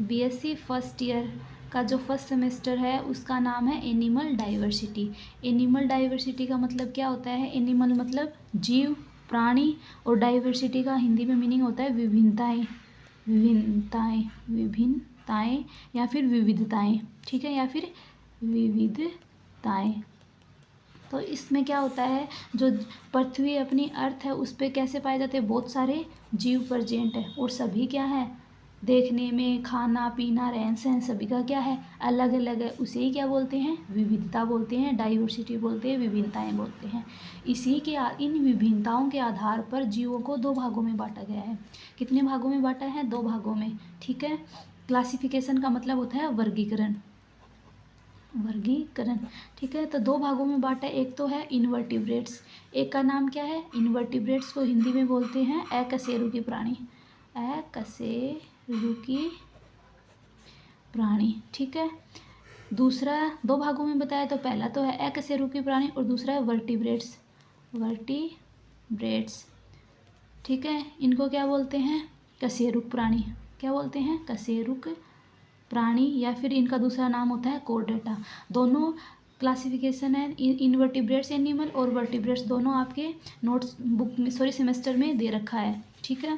BSc first year का जो first semester है उसका नाम है एनिमल डाइवर्सिटी। एनिमल डाइवर्सिटी का मतलब क्या होता है? एनिमल मतलब जीव, प्राणी, और डाइवर्सिटी का हिंदी में मीनिंग होता है विभिन्नताएं, विभिन्नताएं, विभिन्नताएं या फिर विविधताएं, ठीक है, या फिर विविधताएं। तो इसमें क्या होता है, जो पृथ्वी अपनी अर्थ है उस पर कैसे पाए जाते हैं? बहुत सारे जीव प्रेजेंट है और सभी क्या है, देखने में, खाना पीना, रहन सहन सभी का क्या है, अलग अलग है। उसे ही क्या बोलते हैं? विविधता बोलते हैं, डाइवर्सिटी बोलते हैं, विभिन्नताएं बोलते हैं। इसी के इन विभिन्नताओं के आधार पर जीवों को दो भागों में बांटा गया है। कितने भागों में बांटा है? दो भागों में, ठीक है। क्लासिफिकेशन का मतलब होता है वर्गीकरण, वर्गीकरण, ठीक है। तो दो भागों में बांटा, एक तो है इनवर्टिब्रेट्स, एक का नाम क्या है? इनवर्टिब्रेट्स को हिंदी में बोलते हैं अकशेरुकी प्राणी, अकशेरुकी प्राणी, ठीक है। दूसरा दो भागों में बताया, तो पहला तो है अकशेरुकी प्राणी और दूसरा है वर्टिब्रेट्स, वर्टिब्रेट्स, ठीक है। इनको क्या बोलते हैं? कशेरुक प्राणी। क्या बोलते हैं? कशेरुक प्राणी, या फिर इनका दूसरा नाम होता है कोर्डेटा। दोनों क्लासिफिकेशन है, इनवर्टिब्रेट्स एनिमल और वर्टिब्रेट्स, दोनों आपके नोट्स बुक में, सॉरी सेमेस्टर में दे रखा है, ठीक है।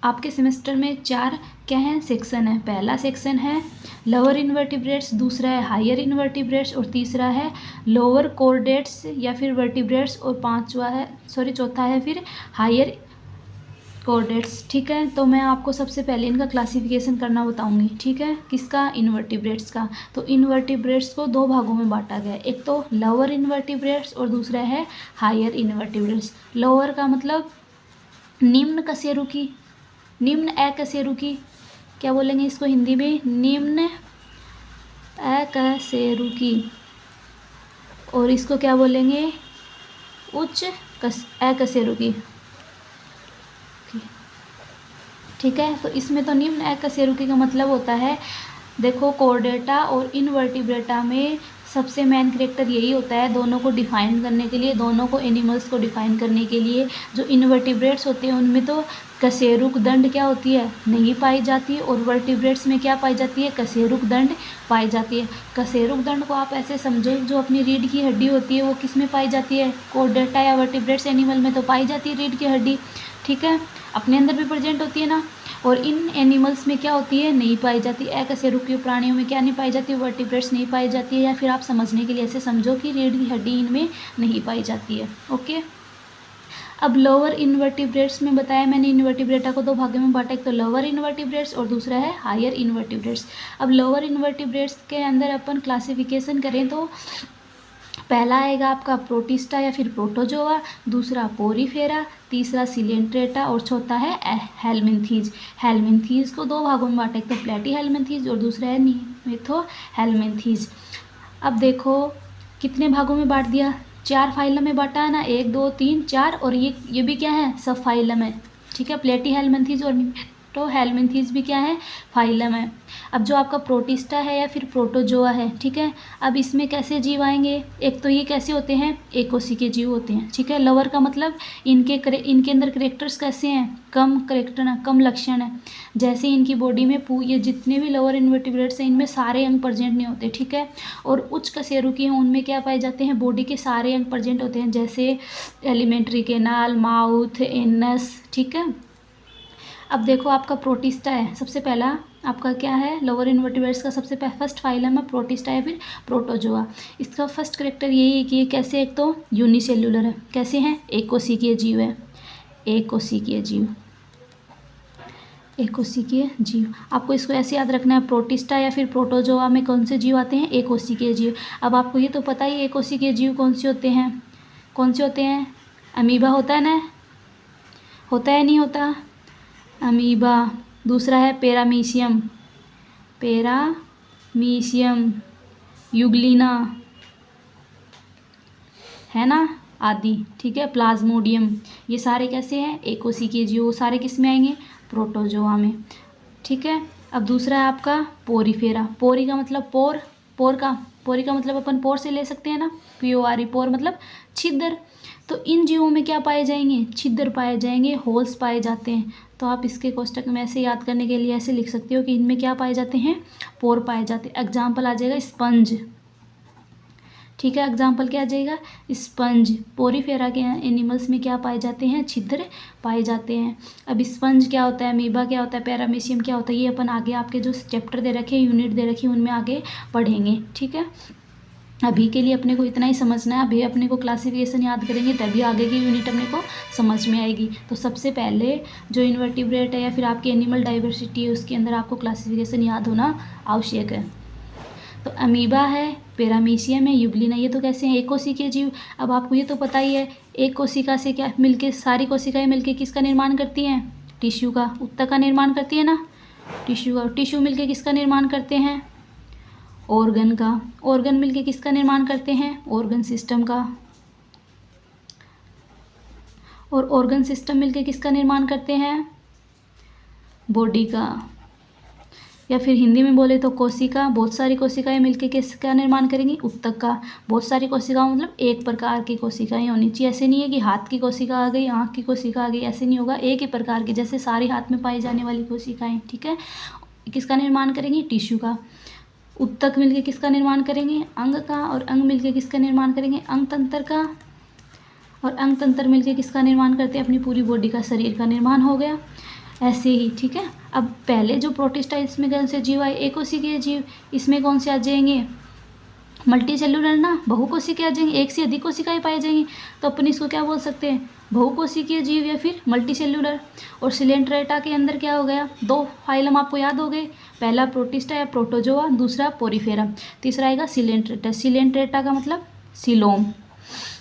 आपके सेमेस्टर में 4 क्या है? सेक्शन है। पहला सेक्शन है लोअर इनवर्टिब्रेट्स, दूसरा है हायर इनवर्टिब्रेट्स और तीसरा है लोअर कोर्डेट्स या फिर वर्टिब्रेट्स, और चौथा है फिर हायर कोर्डेट्स, ठीक है। तो मैं आपको सबसे पहले इनका क्लासिफिकेशन करना बताऊंगी, ठीक है। किसका? इनवर्टिब्रेट्स का। तो इनवर्टिब्रेट्स को दो भागों में बांटा गया है, एक तो लोअर इनवर्टिब्रेट्स और दूसरा है हायर इनवर्टिब्रेट्स। लोअर का मतलब निम्न कशेरुकी, निम्न अकशेरुकी, क्या बोलेंगे इसको हिंदी में? निम्न अकशेरुकी। और इसको क्या बोलेंगे? उच्च अकशेरुकी, ठीक है। तो इसमें तो निम्न अकशेरुकी का मतलब होता है, देखो कोर्डेटा और इनवर्टिब्रेटा में सबसे मेन कैरेक्टर यही होता है, दोनों को डिफाइन करने के लिए, दोनों को एनिमल्स को डिफाइन करने के लिए। जो इनवर्टिब्रेट्स होते हैं उनमें तो कशेरुक दंड क्या होती है? नहीं पाई जाती है, और वर्टिब्रेट्स में क्या पाई जाती है? कशेरुक दंड पाई जाती है। कशेरुक दंड को आप ऐसे समझो, जो अपनी रीढ़ की हड्डी होती है वो किस में पाई जाती है? कोर्डेटा या वर्टिब्रेट्स एनिमल में तो पाई जाती है रीढ़ की हड्डी, ठीक है, अपने अंदर भी प्रेजेंट होती है ना। और इन एनिमल्स में क्या होती है? नहीं पाई जाती। अकशेरुकीय प्राणियों में क्या नहीं पाई जाती? वर्टिब्रेट्स नहीं पाई जाती है, या फिर आप समझने के लिए ऐसे समझो कि रीढ़ की हड्डी इनमें नहीं पाई जाती है, ओके। अब लोअर इनवर्टिब्रेट्स में बताया मैंने, इनवर्टिब्रेटा को दो भागों में बांटा, एक तो लोअर इनवर्टिब्रेट्स और दूसरा है हायर इनवर्टिब्रेट्स। अब लोअर इनवर्टिब्रेट्स के अंदर अपन क्लासिफिकेशन करें तो पहला आएगा आपका प्रोटिस्टा या फिर प्रोटोजोआ, दूसरा पोरीफेरा, तीसरा सिलेंट्रेटा और चौथा है हेलमिन्थीज। हेलमिन्थीज को दो भागों में बांटा, एक तो प्लेटी हेलमिन्थीज और दूसरा है निमेथो हेलमिन्थीज। अब देखो कितने भागों में बांट दिया? 4 फाइलम में बांटा है ना, 1 2 3 4, और ये भी क्या है? सब फाइलम है, ठीक है। प्लेटी हेलमिन्थीज और निमेथो हेलमिन्थीज भी क्या है? फाइलम है। अब जो आपका प्रोटिस्टा है या फिर प्रोटोजोआ है, ठीक है, अब इसमें कैसे जीव आएंगे? एक तो ये कैसे होते हैं? एकोसिकीय जीव होते हैं, ठीक है। लोअर का मतलब इनके अंदर करेक्टर्स कैसे हैं? कम करेक्टर है, कम लक्षण है। जैसे इनकी बॉडी में ये जितने भी लोअर इनवर्टिब्रेट्स हैं इनमें सारे अंग प्रेजेंट नहीं होते, ठीक है। और उच्च कशेरुकी हैं उनमें क्या पाए जाते हैं? बॉडी के सारे अंग प्रेजेंट होते हैं, जैसे एलिमेंट्री कैनाल, माउथ, एनस, ठीक है। अब देखो आपका प्रोटिस्टा है, सबसे पहला आपका क्या है? लोअर इनवर्टिब्रेट्स का सबसे फर्स्ट फाइलम है प्रोटिस्टा या फिर प्रोटोजोआ। इसका फर्स्ट कैरेक्टर यही है कि ये कैसे, एक तो यूनिसेल्युलर है, कैसे हैं? एकोसिकीय जीव है, एकोसिकीय जीव, एकोसिकीय जीव। आपको इसको ऐसे याद रखना है, प्रोटिस्टा या फिर प्रोटोजोआ में कौन से जीव आते हैं? एकोसिकीय जीव। अब आपको ये तो पता ही एकोसिकीय जीव कौन से होते हैं? कौन से होते हैं? अमीबा होता है ना, होता है नहीं होता? अमीबा। दूसरा है पैरामीशियम, पैरामीशियम, यूग्लिना, है ना, आदि, ठीक है, प्लाज्मोडियम। ये सारे कैसे हैं? एकोसिकीय जीव। वो सारे किस में आएंगे? प्रोटोजोआ में, ठीक है। अब दूसरा है आपका पोरीफेरा। पोरी का मतलब पोरी का मतलब अपन पोर से ले सकते हैं ना, PORE, पोर मतलब छिद्र। तो इन जीवों में क्या पाए जाएंगे, छिद्र पाए जाएंगे, होल्स पाए जाते हैं। तो आप इसके कोष्टक में ऐसे याद करने के लिए ऐसे लिख सकते हो कि इनमें क्या पाए जाते हैं, पोर पाए जाते हैं। एग्जाम्पल आ जाएगा स्पंज, ठीक है, एग्जाम्पल क्या आ जाएगा, स्पंज। पोरीफेरा के एनिमल्स में क्या पाए जाते हैं, छिद्र पाए जाते हैं। अब स्पंज क्या होता है, अमीबा क्या होता है, पैरामीशियम क्या होता है, ये अपन आगे आपके जो चैप्टर दे रखे हैं, यूनिट दे रखी है, उनमें आगे पढ़ेंगे, ठीक है। अभी के लिए अपने को इतना ही समझना है। अभी अपने को क्लासिफिकेशन याद करेंगे तभी आगे की यूनिट अपने को समझ में आएगी। तो सबसे पहले जो इन्वर्टिब्रेट है या फिर आपकी एनिमल डाइवर्सिटी है उसके अंदर आपको क्लासिफिकेशन याद होना आवश्यक है। तो अमीबा है, पैरामीशियम है, यूग्लिना, ये तो कैसे हैं, एक कोशिकीय जीव। अब आपको ये तो पता ही है, एक कोशिका से क्या मिलके सारी कोशिकाएं मिलके किसका निर्माण करती हैं, टिश्यू का, ऊतक का निर्माण करती है ना, टिश्यू का। टिश्यू मिलके किसका निर्माण करते हैं, ऑर्गन का। ऑर्गन मिलके किसका निर्माण करते हैं, ऑर्गन सिस्टम का। और ऑर्गन सिस्टम मिलके किसका निर्माण करते हैं, बॉडी का। या फिर हिंदी में बोले तो कोशिका, बहुत सारी कोशिकाएं मिलके किसका निर्माण करेंगी, ऊतक का। बहुत सारी कोशिकाओं मतलब एक प्रकार की कोशिकाएं होनी चाहिए। ऐसे नहीं है कि हाथ की कोशिका आ गई, आँख की कोशिका आ गई, ऐसे नहीं होगा। एक ही प्रकार की, जैसे सारे हाथ में पाई जाने वाली कोशिकाएं, ठीक है। किसका निर्माण करेंगी, टिश्यू का। ऊतक मिलके किसका निर्माण करेंगे, अंग का। और अंग मिलके किसका निर्माण करेंगे, अंग तंत्र का। और अंग तंत्र मिलके किसका निर्माण करते हैं, अपनी पूरी बॉडी का, शरीर का निर्माण हो गया। ऐसे ही, ठीक है। अब पहले जो प्रोटिस्टा, इसमें कौन से जीव आए, एक कोशिकीय जीव। इसमें कौन से आ जाएंगे, मल्टी सेलुलर ना, बहुकोशिकीय आ जाएंगे, एक से अधिक कोशिकाएं पाई जाएंगी। तो अपन इसको क्या बोल सकते हैं, बहुकोशिकीय जीव या फिर मल्टी सेलुलर। और सिलेंट्रेटा के अंदर क्या हो गया, दो फाइलम आपको याद हो गए, पहला प्रोटिस्टा या प्रोटोजोआ, दूसरा पोरीफेरा, तीसरा आएगा सिलेंट्रेटा। सिलेंट्रेटा का मतलब सिलोम,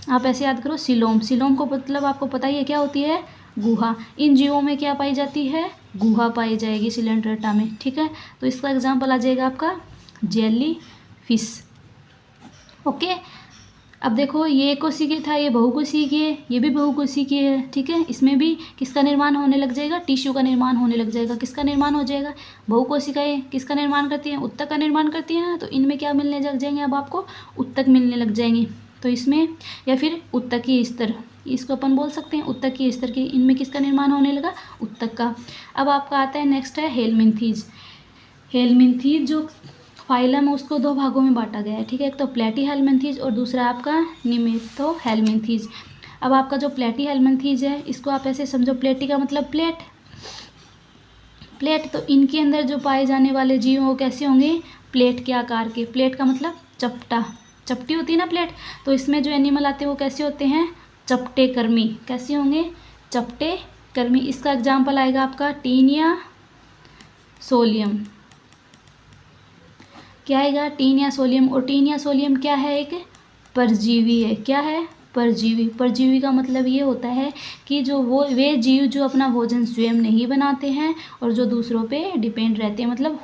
आप ऐसे याद करो, सिलोम। सिलोम को मतलब आपको पता ही है क्या होती है, गुहा। इन जीवों में क्या पाई जाती है, गुहा पाई जाएगी सिलेंट्रेटा में, ठीक है। तो इसका एग्जाम्पल आ जाएगा आपका जेली फिश, ओके। अब देखो ये कोशिकीय था, ये बहुकोशिकीय, ये भी बहुकोशिकीय है, ठीक है। इसमें भी किसका निर्माण होने लग जाएगा, टिश्यू का निर्माण होने लग जाएगा। किसका निर्माण हो जाएगा, बहुकोशिकाएं किसका निर्माण करती हैं, ऊतक का निर्माण करती है ना। तो इनमें क्या मिलने लग जाएंगे, अब आपको ऊतक मिलने लग जाएंगे। तो इसमें या फिर ऊतकीय स्तर, इसको अपन बोल सकते हैं ऊतकीय स्तर की। इनमें किसका निर्माण होने लगा, ऊतक का। अब आपका आता है नेक्स्ट है हेलमिन्थीज। हेलमिन्थीज जो फाइलम है उसको दो भागों में बांटा गया है, ठीक है। एक तो प्लेटीहेल्मिन्थीज और दूसरा आपका निमेटोहेल्मिन्थीज। अब आपका जो प्लेटीहेल्मिन्थीज है इसको आप ऐसे समझो, प्लेटी का मतलब प्लेट, प्लेट। तो इनके अंदर जो पाए जाने वाले जीव वो कैसे होंगे, प्लेट के आकार के। प्लेट का मतलब चपटा, चपटी होती है ना प्लेट। तो इसमें जो एनिमल आते हैं वो कैसे होते हैं, चपटे कर्मी। कैसे होंगे, चपटे कर्मी। इसका एग्जाम्पल आएगा आपका टीनिया सोलियम। क्या आएगा, टीनिया सोलियम। और टीनिया सोलियम क्या है, एक परजीवी है। क्या है, परजीवी। परजीवी का मतलब ये होता है कि जो वे जीव जो अपना भोजन स्वयं नहीं बनाते हैं और जो दूसरों पे डिपेंड रहते हैं, मतलब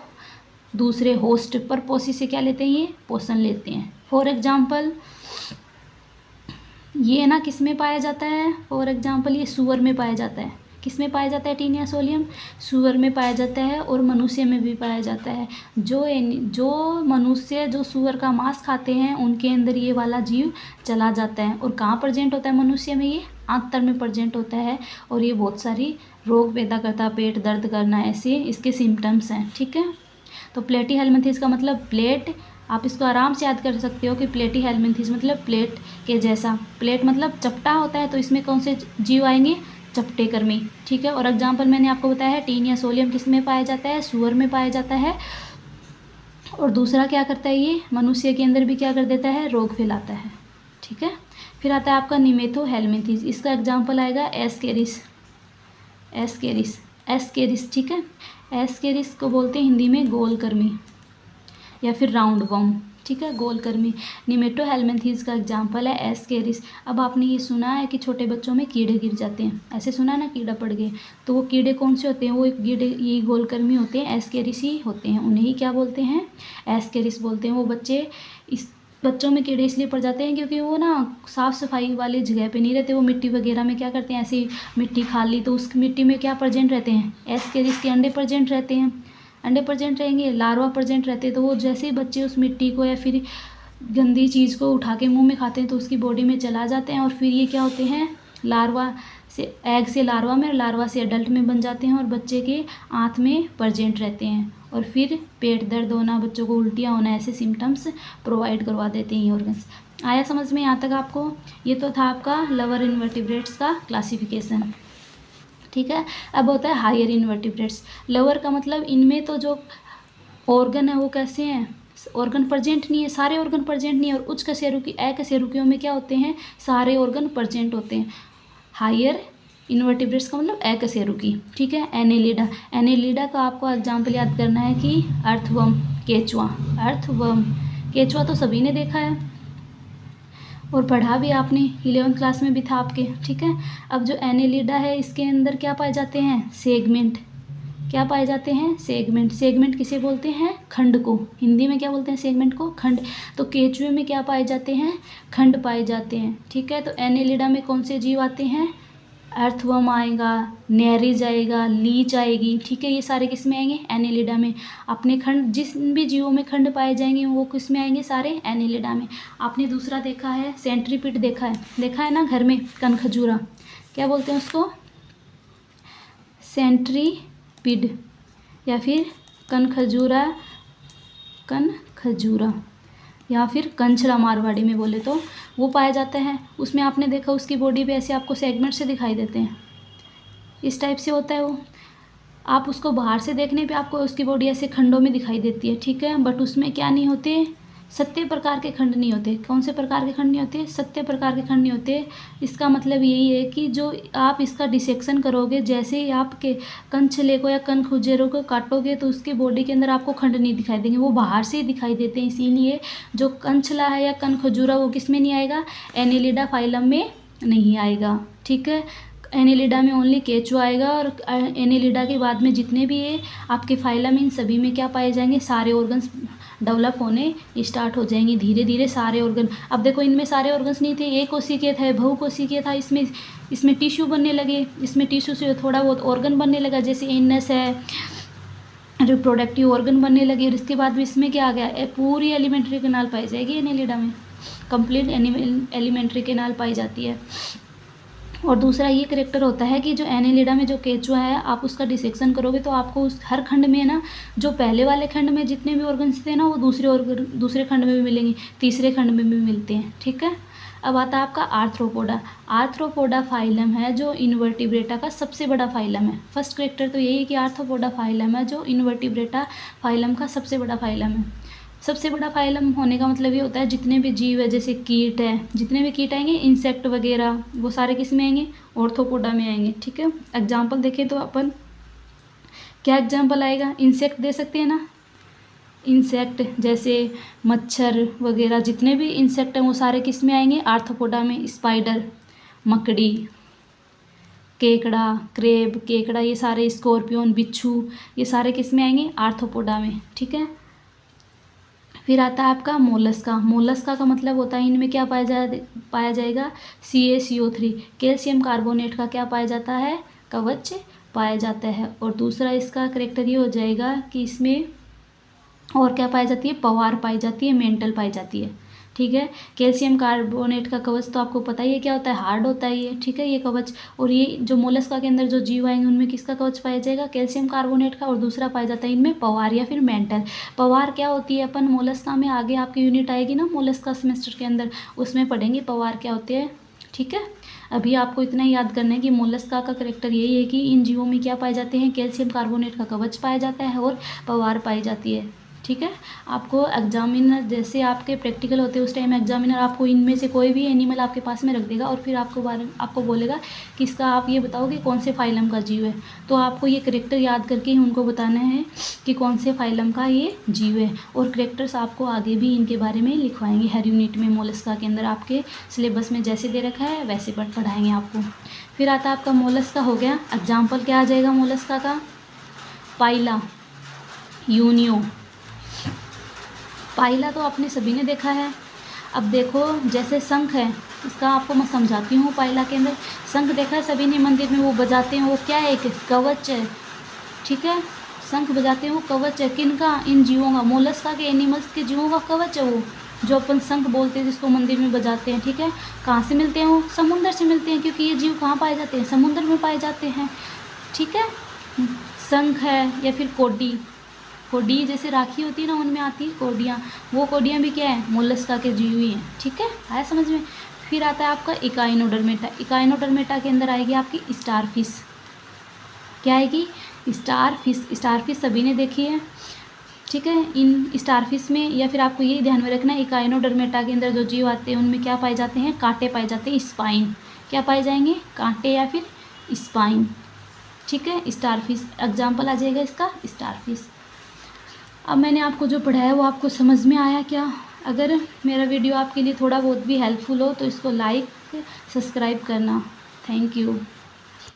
दूसरे होस्ट पर पोषी से क्या लेते हैं, ये पोषण लेते हैं। फॉर एग्जाम्पल ये ना किस में पाया जाता है, फॉर एग्जाम्पल ये सूअर में पाया जाता है। किस में पाया जाता है टीनिया सोलियम, सूअर में पाया जाता है। और मनुष्य में भी पाया जाता है। जो मनुष्य जो सूअर का मांस खाते हैं उनके अंदर ये वाला जीव चला जाता है। और कहाँ प्रेजेंट होता है मनुष्य में, ये आंतर में प्रेजेंट होता है। और ये बहुत सारी रोग पैदा करता है, पेट दर्द करना, ऐसे इसके सिम्टम्स हैं, ठीक है। तो प्लेटीहेल्मिन्थीज का मतलब प्लेट, आप इसको आराम से याद कर सकते हो कि प्लेटीहेल्मिन्थीज मतलब प्लेट के जैसा। प्लेट मतलब चपटा होता है। तो इसमें कौन से जीव आएंगे, चपटे कर्मी, ठीक है। और एग्जाम्पल मैंने आपको बताया है, टीनिया सोलियम किस में पाया जाता है, सूअर में पाया जाता है। और दूसरा क्या करता है, ये मनुष्य के अंदर भी क्या कर देता है, रोग फैलाता है, ठीक है। फिर आता है आपका निमेटोहेल्मिन्थीज। इसका एग्जाम्पल आएगा एस्केरिस, एस्केरिस, एस्केरिस, ठीक है। एस्केरिस को बोलते हैं हिंदी में गोलकर्मी या फिर राउंड वर्म, ठीक है, गोलकर्मी। निमेटोहेल्मिन्थीज का एग्जाम्पल है एस्केरिस। अब आपने ये सुना है कि छोटे बच्चों में कीड़े गिर जाते हैं, ऐसे सुना है ना, कीड़ा पड़ गए। तो वो कीड़े कौन से होते हैं, वो कीड़े ये गोलकर्मी होते हैं, एस्केरिस ही होते हैं। उन्हें ही क्या बोलते हैं, एस्केरिस बोलते हैं। वो बच्चों में कीड़े इसलिए पड़ जाते हैं क्योंकि वो ना साफ़ सफाई वाली जगह पे नहीं रहते। वो मिट्टी वगैरह में क्या करते हैं, ऐसी मिट्टी खा ली तो उस मिट्टी में क्या प्रेजेंट रहते हैं, एस्केरिस के अंडे प्रेजेंट रहते हैं। अंडे प्रेजेंट रहेंगे, लार्वा प्रेजेंट रहते हैं। तो वो जैसे ही बच्चे उस मिट्टी को या फिर गंदी चीज़ को उठा के मुंह में खाते हैं तो उसकी बॉडी में चला जाते हैं और फिर ये क्या होते हैं, लार्वा से, एग से लार्वा में और लार्वा से एडल्ट में बन जाते हैं और बच्चे के आंत में प्रेजेंट रहते हैं और फिर पेट दर्द होना, बच्चों को उल्टियाँ होना, ऐसे सिम्टम्स प्रोवाइड करवा देते हैं ये ऑर्गन्स। आया समझ में यहाँ तक आपको? ये तो था आपका लोअर इन्वर्टिब्रेट्स का क्लासिफिकेशन। ठीक है, अब होता है हायर इन्वर्टिब्रेट्स। लोअर का मतलब इनमें तो जो ऑर्गन है वो कैसे हैं, ऑर्गन प्रेजेंट नहीं है, सारे ऑर्गन प्रेजेंट नहीं है। और उच्च कशेरुकी अकशेरुकियों में क्या होते हैं, सारे ऑर्गन प्रेजेंट होते हैं। हायर इन्वर्टिब्रेट्स का मतलब अकशेरुकी। ठीक है, एनेलिडा, एनेलिडा का आपको एग्जाम्पल याद करना है कि अर्थवर्म, केचुआ, अर्थवर्म, केचुआ तो सभी ने देखा है और पढ़ा भी आपने, 11th क्लास में भी था आपके। ठीक है, अब जो एनेलिडा है इसके अंदर क्या पाए जाते हैं, सेगमेंट। क्या पाए जाते हैं, सेगमेंट। सेगमेंट किसे बोलते हैं, खंड को। हिंदी में क्या बोलते हैं सेगमेंट को, खंड। तो केचुए में क्या पाए जाते हैं, खंड पाए जाते हैं। ठीक है, तो एनेलिडा में कौन से जीव आते हैं, अर्थवर्म आएगा, नेरिज आएगा, लीच आएगी। ठीक है, ये सारे किस में आएंगे, एनेलिडा में। अपने खंड, जिस भी जीवों में खंड पाए जाएंगे वो किस में आएंगे, सारे एनेलिडा में। आपने दूसरा देखा है, सेंट्रीपिड देखा है ना घर में, कनखजूरा, क्या बोलते हैं उसको, सेंट्रीपिड या फिर कनखजूरा, कनखजूरा या फिर कंचरा मारवाड़ी में बोले तो, वो पाया जाता है। उसमें आपने देखा उसकी बॉडी पे ऐसे आपको सेगमेंट से दिखाई देते हैं, इस टाइप से होता है वो। आप उसको बाहर से देखने पे आपको उसकी बॉडी ऐसे खंडों में दिखाई देती है। ठीक है, बट उसमें क्या नहीं होते, 7 प्रकार के खंड नहीं होते। कौन से प्रकार के खंड नहीं होते, 7 प्रकार के खंड नहीं होते। इसका मतलब यही है कि जो आप इसका डिसेक्शन करोगे, जैसे ही आप के कंचले को या कनखुजेरों को काटोगे तो उसके बॉडी के अंदर आपको खंड नहीं दिखाई देंगे, वो बाहर से ही दिखाई देते हैं। इसीलिए जो कंचला है या कनखजूरा वो किस में नहीं आएगा, एनेलिडा फाइलम में नहीं आएगा। ठीक है, एनेलिडा में ओनली केचुआ आएगा और एनेलिडा के बाद में जितने भी ये आपके फाइलम, इन सभी में क्या पाए जाएंगे, सारे ऑर्गन्स डेवलप होने स्टार्ट हो जाएंगे धीरे धीरे सारे ऑर्गन। अब देखो इनमें सारे ऑर्गन्स नहीं थे, एक कोशिकीय था, बहुकोशिकीय था, इसमें टिश्यू बनने लगे, इसमें टिश्यू से थोड़ा बहुत ऑर्गन बनने लगा, जैसे एनस है, रिप्रोडक्टिव ऑर्गन बनने लगे। और इसके बाद भी इसमें क्या आ गया, पूरी एलिमेंट्री कैनाल पाई जाएगी एनेलिडा में, कंप्लीट एलिमेंट्री कैनाल पाई जाती है। और दूसरा ये करेक्टर होता है कि जो एनेलिडा में जो केचुआ है, आप उसका डिसेक्शन करोगे तो आपको उस हर खंड में ना, जो पहले वाले खंड में जितने भी ऑर्गन्स थे ना, वो दूसरे खंड में भी मिलेंगे, तीसरे खंड में भी मिलते हैं। ठीक है, अब आता है आपका आर्थ्रोपोडा। आर्थ्रोपोडा फाइलम है जो इन्वर्टिब्रेटा का सबसे बड़ा फाइलम है। फर्स्ट करेक्टर तो यही है कि आर्थ्रोपोडा फाइलम है जो इन्वर्टिब्रेटा फाइलम का सबसे बड़ा फाइलम है। सबसे बड़ा फाइलम होने का मतलब ये होता है जितने भी जीव है, जैसे कीट है, जितने भी कीट आएंगे, इंसेक्ट वगैरह, वो सारे किस में आएंगे, ऑर्थोपोडा में आएंगे। ठीक है, एग्जाम्पल देखें तो अपन क्या एग्जाम्पल आएगा, इंसेक्ट दे सकते हैं ना, इंसेक्ट जैसे मच्छर वगैरह, जितने भी इंसेक्ट हैं वो सारे किस में आएंगे, आर्थ्रोपोडा में। स्पाइडर, मकड़ी, केकड़ा, क्रेब, केकड़ा, ये सारे, स्कॉर्पियन, बिच्छू, ये सारे किस में आएंगे, आर्थ्रोपोडा में। ठीक है, फिर आता है आपका मोलस्का। मोलस्का का मतलब होता है इनमें क्या पाया जाएगा, CaCO3, कैल्शियम कार्बोनेट का क्या पाया जाता है, कवच पाया जाता है। और दूसरा इसका करेक्टर ये हो जाएगा कि इसमें और क्या पाई जाती है, पवार पाई जाती है, मेंटल पाई जाती है। ठीक है, कैल्शियम कार्बोनेट का कवच तो आपको पता ही है क्या होता है, हार्ड होता है ये। ठीक है, ये कवच। और ये जो मोलस्का के अंदर जो जीव आएंगे उनमें किसका कवच पाया जाएगा, कैल्शियम कार्बोनेट का। और दूसरा पाया जाता है इनमें पवार या फिर मेंटल। पवार क्या होती है, अपन मोलस्का में आगे आपकी यूनिट आएगी ना मोलस्का सेमेस्टर के अंदर, उसमें पढ़ेंगे पवार क्या होते हैं। ठीक है, अभी आपको इतना ही याद करना है कि मोलस्का का करेक्टर यही है कि इन जीवों में क्या पाए जाते हैं, कैल्शियम कार्बोनेट का कवच पाया जाता है और पवार पाई जाती है। ठीक है, आपको एग्जामिनर जैसे आपके प्रैक्टिकल होते हैं उस टाइम एग्जामिनर आपको इनमें से कोई भी एनिमल आपके पास में रख देगा और फिर आपको बोलेगा कि इसका आप ये बताओ कि कौन से फाइलम का जीव है। तो आपको ये करेक्टर याद करके ही उनको बताना है कि कौन से फाइलम का ये जीव है। और करेक्टर्स आपको आगे भी इनके बारे में लिखवाएंगे हर यूनिट में, मोलस्का के अंदर आपके सिलेबस में जैसे दे रखा है वैसे पढ़ाएंगे आपको। फिर आता है आपका मोलस्का हो गया, एग्जाम्पल क्या आ जाएगा मोलस्का का, पाइला, यूनियो। पाइला तो आपने सभी ने देखा है। अब देखो जैसे शंख है, इसका आपको मैं समझाती हूँ। पाइला के अंदर शंख देखा है सभी ने, मंदिर में वो बजाते हैं, वो क्या है, एक कवच है। ठीक है, शंख बजाते हैं वो कवच है, किनका, इन जीवों का, मोलस्का के एनिमल्स के जीवों का कवच है वो। जो अपन शंख बोलते हैं जिसको मंदिर में बजाते हैं, ठीक है। कहाँ से मिलते हैं वो? समुद्र से मिलते हैं, क्योंकि ये जीव कहाँ पाए जाते हैं? समुद्र में पाए जाते हैं, ठीक है। शंख है या फिर कोडी, कोडी जैसे राखी होती है ना, उनमें आती है कोडियाँ, वो कोडियाँ भी क्या है? मोलस्का के जीव ही हैं, ठीक है। आया समझ में? फिर आता है आपका इकाइनोडर्मेटा। इकाइनोडर्मेटा के अंदर आएगी आपकी स्टारफिश। क्या आएगी? स्टारफिश। स्टारफिश सभी ने देखी है, ठीक है। इन स्टारफिश में, या फिर आपको यही ध्यान में रखना है, इकाइनोडर्मेटा के अंदर जो जीव आते हैं उनमें क्या पाए जाते हैं? कांटे पाए जाते हैं, स्पाइन। क्या पाए जाएंगे? कांटे या फिर स्पाइन, ठीक है। स्टारफिश एग्जाम्पल आ जाएगा इसका, स्टारफिश। अब मैंने आपको जो पढ़ाया वो आपको समझ में आया क्या? अगर मेरा वीडियो आपके लिए थोड़ा बहुत भी हेल्पफुल हो तो इसको लाइक सब्सक्राइब करना। Thank you.